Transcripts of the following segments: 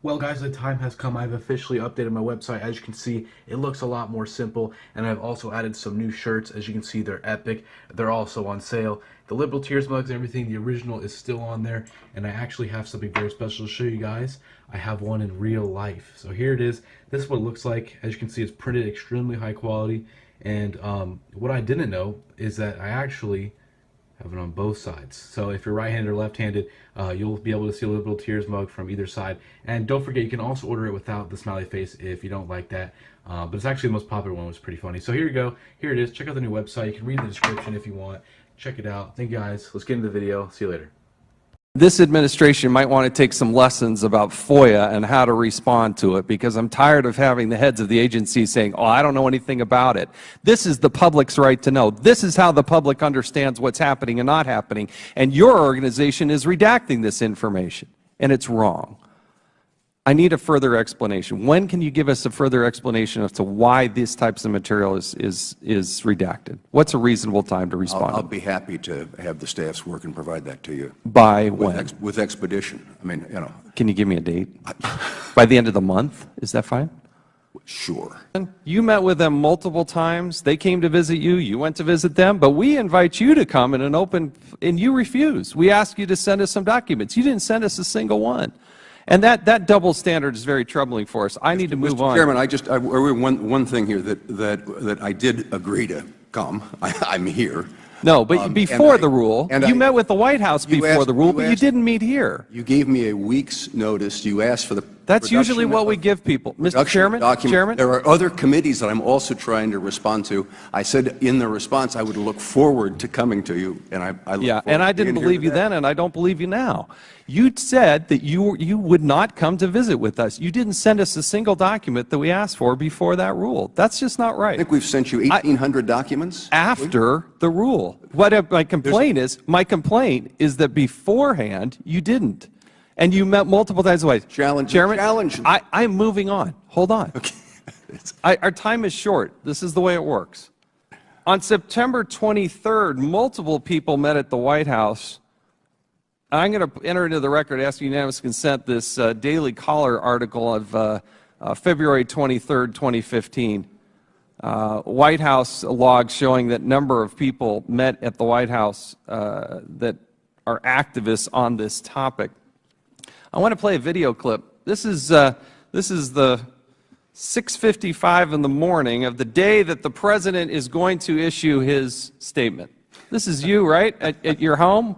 Well guys, the time has come. I've officially updated my website. As you can see, it looks a lot more simple, and I've also added some new shirts. As you can see, they're epic. They're also on sale. The Liberal Tears mugs and everything, the original is still on there, and I actually have something very special to show you guys. I have one in real life. So here it is. This is what it looks like. As you can see, it's printed extremely high quality, and what I didn't know is that I actually have it on both sides. So if you're right-handed or left-handed, you'll be able to see a Liberal Tears mug from either side. And don't forget, you can also order it without the smiley face if you don't like that. But it's actually the most popular one. It was pretty funny. So here you go. Here it is. Check out the new website. You can read the description if you want. Check it out. Thank you guys. Let's get into the video. See you later. This administration might want to take some lessons about FOIA and how to respond to it, because I'm tired of having the heads of the agency saying, oh, I don't know anything about it. This is the public's right to know. This is how the public understands what's happening and not happening. And your organization is redacting this information, and it's wrong. I need a further explanation. When can you give us a further explanation as to why these types of material is redacted? What's a reasonable time to respond? I'll be happy to have the staff's work and provide that to you. By when? With expedition. I mean, you know. Can you give me a date? By the end of the month? Is that fine? Sure. You met with them multiple times. They came to visit you. You went to visit them. But we invite you to come in an open, and you refuse. We ask you to send us some documents. You didn't send us a single one. And that double standard is very troubling for us. I need to move on. Mr. Chairman, one thing here that I did agree to come. I'm here. No, but before the rule, you met with the White House before the rule, but you didn't meet here. You gave me a week's notice. You asked for the That's usually what we give people. Mr. Chairman, there are other committees that I'm also trying to respond to. I said in the response I would look forward to coming to you, and I look forward and I to didn't being believe here you then, and I don't believe you now. You said that you would not come to visit with us. You didn't send us a single document that we asked for before that rule. That's just not right. I think we've sent you 1,800 documents. After the rule. What my complaint is that beforehand you didn't. And you met multiple times away. Chairman, I'm moving on. Hold on. Okay. Our time is short. This is the way it works. On September 23rd, multiple people met at the White House. I'm going to enter into the record, ask unanimous consent, this Daily Caller article of February 23rd, 2015. White House logs showing that number of people met at the White House that are activists on this topic. I want to play a video clip. This is the 6:55 in the morning of the day that the President is going to issue his statement. This is you, right, at your home?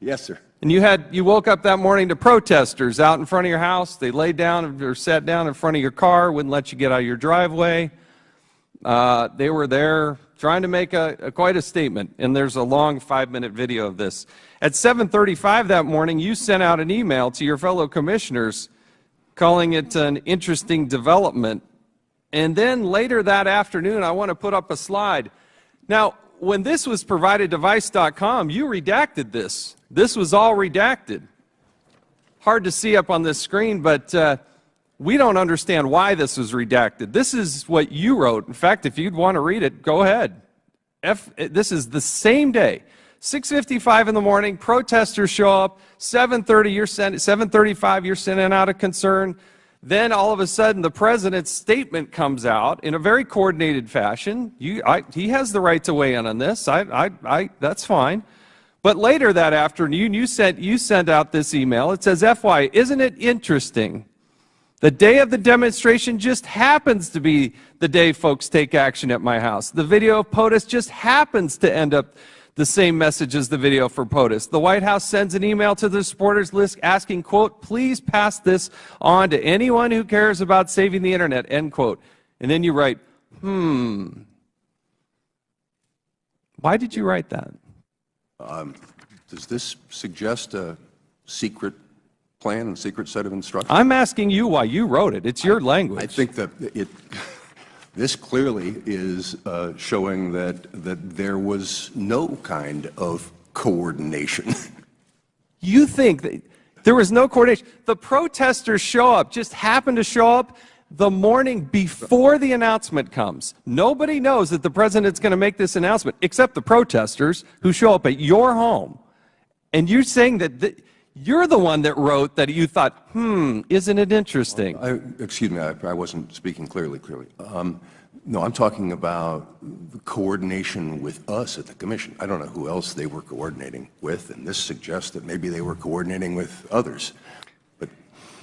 Yes, sir. And you woke up that morning to protesters out in front of your house. They laid down or sat down in front of your car, wouldn't let you get out of your driveway. They were there trying to make quite a statement, and there's a long 5-minute video of this. At 7:35 that morning, you sent out an email to your fellow commissioners calling it an interesting development. And then later that afternoon, I want to put up a slide. Now, when this was provided to Vice.com, you redacted this. This was all redacted. Hard to see up on this screen, but we don't understand why this was redacted. This is what you wrote. In fact, if you'd want to read it, go ahead. This is the same day. 6:55 in the morning, protesters show up. 7:35, you're sending out a concern. Then all of a sudden, the President's statement comes out in a very coordinated fashion. He has the right to weigh in on this. That's fine. But later that afternoon, you sent out this email. It says, FY, isn't it interesting? The day of the demonstration just happens to be the day folks take action at my house. The video of POTUS just happens to end up the same message as the video for POTUS. The White House sends an email to the supporters list asking, quote, please pass this on to anyone who cares about saving the internet, end quote. And then you write, Why did you write that? Does this suggest a secret plan and secret set of instructions? I'm asking you why you wrote it. It's your language. I think that this clearly is showing that there was no kind of coordination. You think that there was no coordination? The protesters just happen to show up the morning before the announcement comes. Nobody knows that the President's going to make this announcement except the protesters who show up at your home. And you're saying that You're the one that wrote that you thought, isn't it interesting? Excuse me, I wasn't speaking clearly. No, I'm talking about the coordination with us at the commission. I don't know who else they were coordinating with, and this suggests that maybe they were coordinating with others. But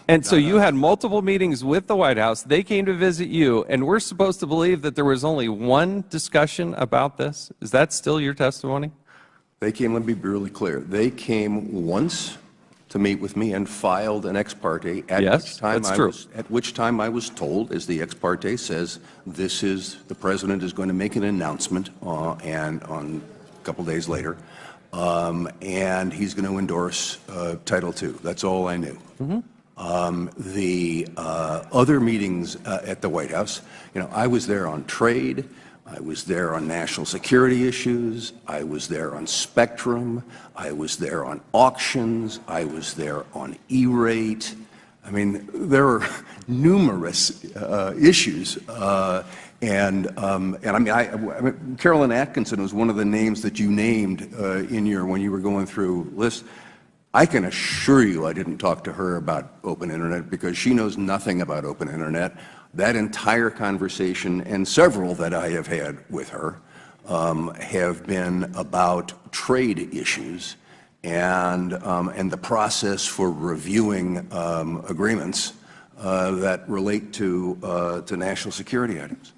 And so you had multiple meetings with the White House. They came to visit you, and we're supposed to believe that there was only one discussion about this? Is that still your testimony? they came, let me be really clear, they came once to meet with me and filed an ex parte, Yes, that's true. at which time I was told, as the ex parte says, the president is going to make an announcement, and on a couple days later, and he's going to endorse Title II. That's all I knew. The other meetings at the White House, I was there on trade, I was there on national security issues, I was there on spectrum, I was there on auctions, I was there on E-rate. I mean, there are numerous issues. And I mean, Carolyn Atkinson was one of the names that you named when you were going through lists. I can assure you I didn't talk to her about open internet because she knows nothing about open internet. That entire conversation and several that I have had with her have been about trade issues and the process for reviewing agreements that relate to national security items.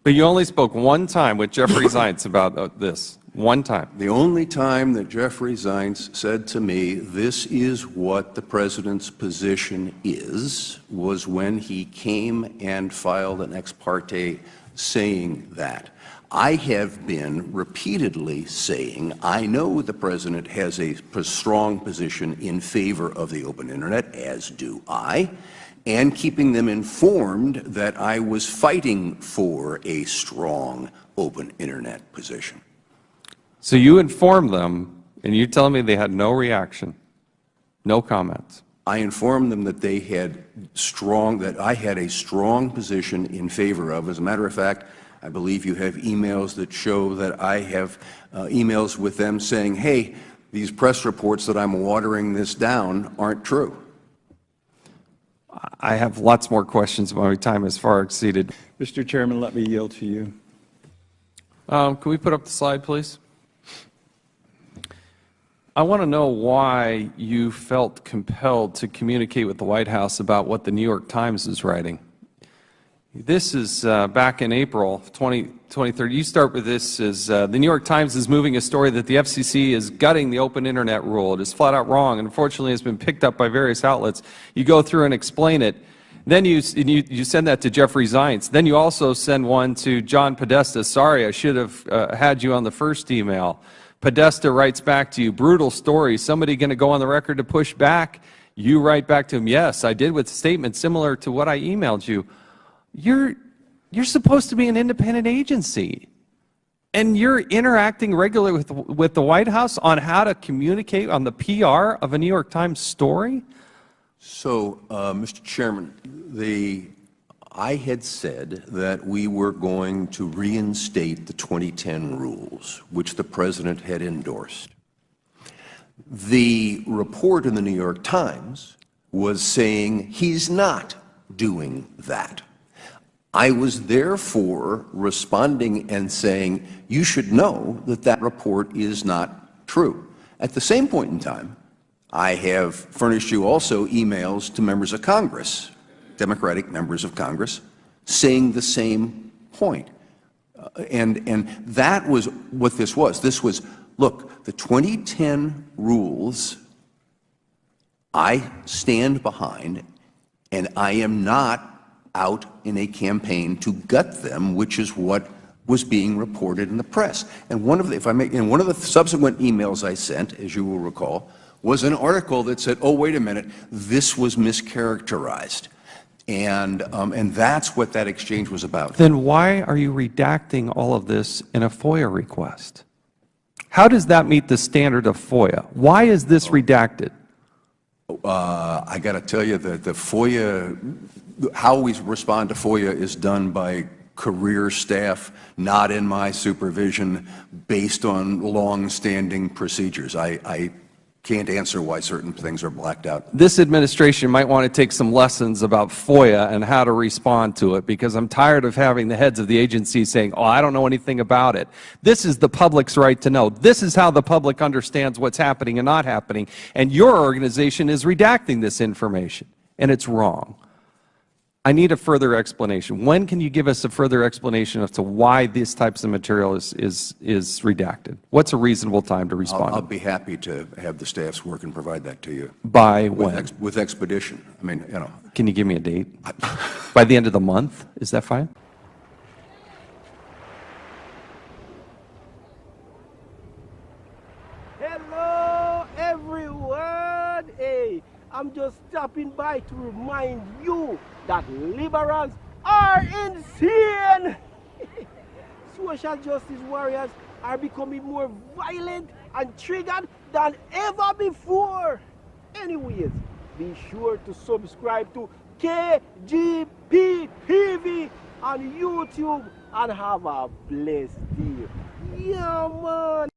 But you only spoke one time with Jeffrey Zients about this. One time. The only time that Jeffrey Zients said to me, this is what the president's position is, was when he came and filed an ex parte saying that. I have been repeatedly saying, I know the president has a strong position in favor of the open internet, as do I, and keeping them informed that I was fighting for a strong open internet position. So you informed them, and you're telling me they had no reaction, no comments. I informed them that that I had a strong position in favor of. As a matter of fact, I believe you have emails that show that I have emails with them saying, hey, these press reports that I'm watering this down aren't true. I have lots more questions, but my time is far exceeded. Mr. Chairman, let me yield to you. Can we put up the slide, please? I want to know why you felt compelled to communicate with the White House about what the New York Times is writing. This is back in April 2023. You start with this as the New York Times is moving a story that the FCC is gutting the open internet rule. It is flat out wrong, and unfortunately has been picked up by various outlets. You go through and explain it. Then you send that to Jeffrey Zients. Then you also send one to John Podesta. Sorry, I should have had you on the first email. Podesta writes back to you, brutal story. Somebody going to go on the record to push back? You write back to him, yes, I did, with a statement similar to what I emailed you. You're supposed to be an independent agency, and you're interacting regularly with the White House on how to communicate on the PR of a New York Times story? So, Mr. Chairman, I had said that we were going to reinstate the 2010 rules, which the president had endorsed. The report in the New York Times was saying he's not doing that. I was therefore responding and saying, you should know that that report is not true. At the same point in time, I have furnished you also emails to members of Congress, Democratic members of Congress, saying the same point. And that was what this was. This was, look, the 2010 rules I stand behind, and I am not out in a campaign to gut them, which is what was being reported in the press. And one of the subsequent emails I sent, as you will recall, was an article that said, oh, wait a minute, this was mischaracterized. And that's what that exchange was about. Then why are you redacting all of this in a FOIA request? How does that meet the standard of FOIA? Why is this redacted? I got to tell you that the FOIA, how we respond to FOIA is done by career staff, not in my supervision, based on long-standing procedures. I can't answer why certain things are blacked out. This administration might want to take some lessons about FOIA and how to respond to it, because I'm tired of having the heads of the agency saying, oh, I don't know anything about it. This is the public's right to know. This is how the public understands what's happening and not happening, and your organization is redacting this information, and it's wrong. I need a further explanation. When can you give us a further explanation as to why these types of material is redacted? What's a reasonable time to respond? I'll be happy to have the staff's work and provide that to you. By when? With expedition. I mean, you know. Can you give me a date? By the end of the month? Is that fine? Hello, everyone. Hey, I'm just stopping by to remind you that liberals are insane. Social justice warriors are becoming more violent and triggered than ever before. Anyways, be sure to subscribe to KGPPV on YouTube and have a blessed day. Yeah, man.